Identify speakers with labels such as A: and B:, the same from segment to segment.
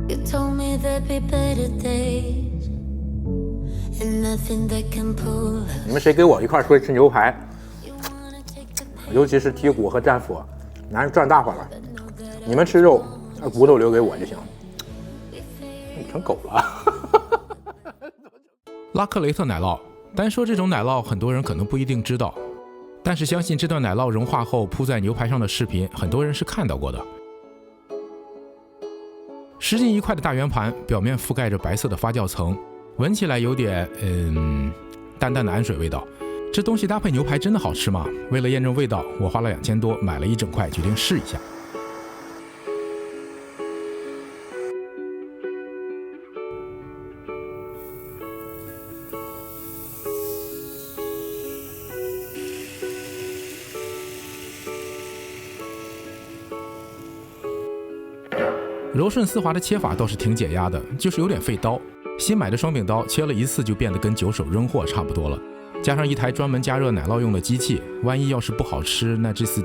A: You told me there'd be better days, and nothing that can pull us.
B: 你们谁跟我一块出去吃牛排？尤其是剔骨和战斧，男人赚大发了。你们吃肉，骨头留给我就行。你成狗了。
C: 拉克雷特奶酪，单说这种奶酪，很多人可能不一定知道，但是相信这段奶酪融化后铺在牛排上的视频，很多人是看到过的。10斤1块的大圆盘，表面覆盖着白色的发酵层，闻起来有点淡淡的氨水味道。这东西搭配牛排真的好吃吗？为了验证味道，我花了2000多买了1整块，决定试一下。柔顺丝滑的切法倒是挺解压的，就是有点费刀。新买的双柄刀切了一次就变得跟9手扔货差不多了，加上一台专门加热奶酪用的机器，万一要是不好吃，那这次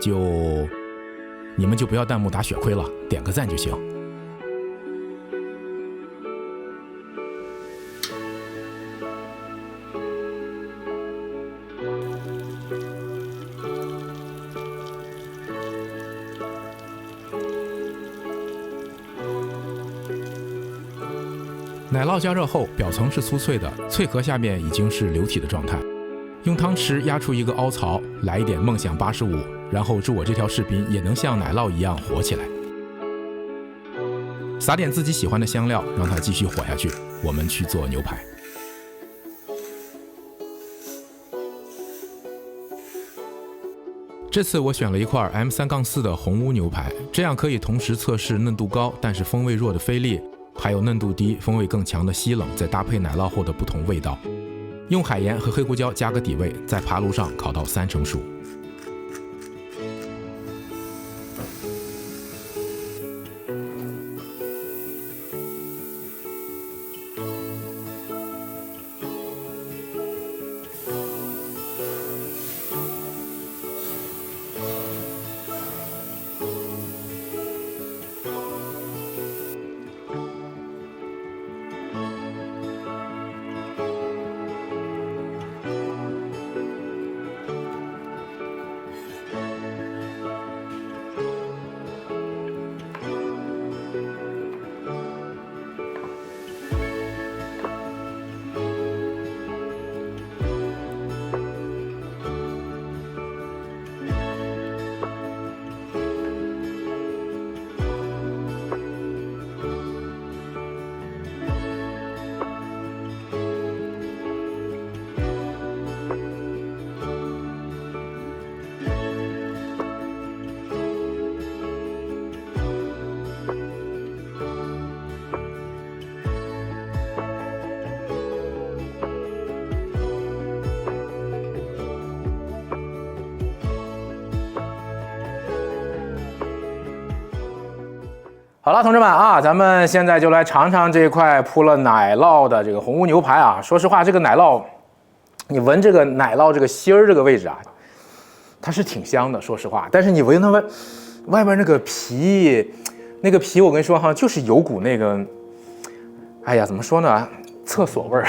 C: 你们就不要弹幕打血亏了，点个赞就行。奶酪加热后，表层是酥脆的，脆壳下面已经是流体的状态。用汤匙压出一个凹槽，来一点梦想85，然后祝我这条视频也能像奶酪一样火起来。撒点自己喜欢的香料，让它继续火下去。我们去做牛排。这次我选了一块 M3-4 的红屋牛排，这样可以同时测试嫩度高但是风味弱的菲力，还有嫩度低、风味更强的西冷，再搭配奶酪后的不同味道。用海盐和黑胡椒加个底味，在爬炉上烤到3成熟。
B: 好了，同志们啊，咱们现在就来尝尝这块铺了奶酪的这个红屋牛排啊。说实话，这个奶酪，你闻这个奶酪这个芯儿这个位置啊，它是挺香的，说实话。但是你闻它外边那个皮，我跟你说哈，就是有股那个，哎呀，怎么说呢，厕所味儿。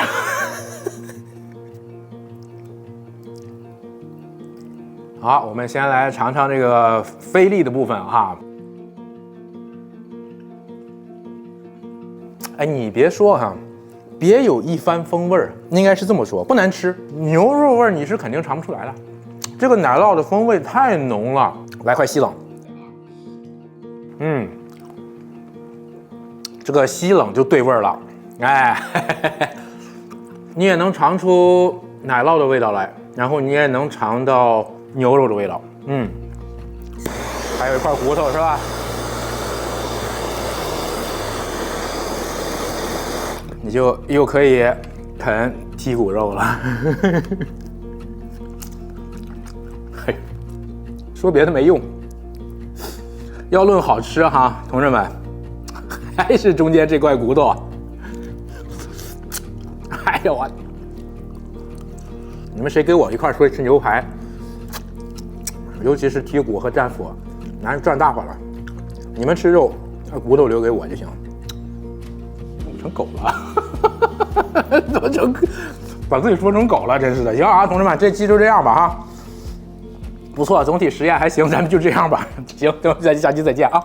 B: 好，我们先来尝尝这个菲力的部分哈。哎，你别说哈，别有一番风味儿，应该是这么说，不难吃。牛肉味儿你是肯定尝不出来的，这个奶酪的风味太浓了。来块西冷，这个西冷就对味儿了，哎，你也能尝出奶酪的味道来，然后你也能尝到牛肉的味道，还有一块骨头是吧？你就又可以啃剔骨肉了。嘿，说别的没用，要论好吃哈，同志们，还是中间这块骨头。哎呦我，你们谁跟我一块出去吃牛排，尤其是剔骨和战斧，男人赚大发了。你们吃肉，骨头留给我就行。成狗了，怎么成把自己说成狗了？真是的。行啊，同志们，这期就这样吧哈。不错，总体实验还行，咱们就这样吧。行，咱下期再见啊。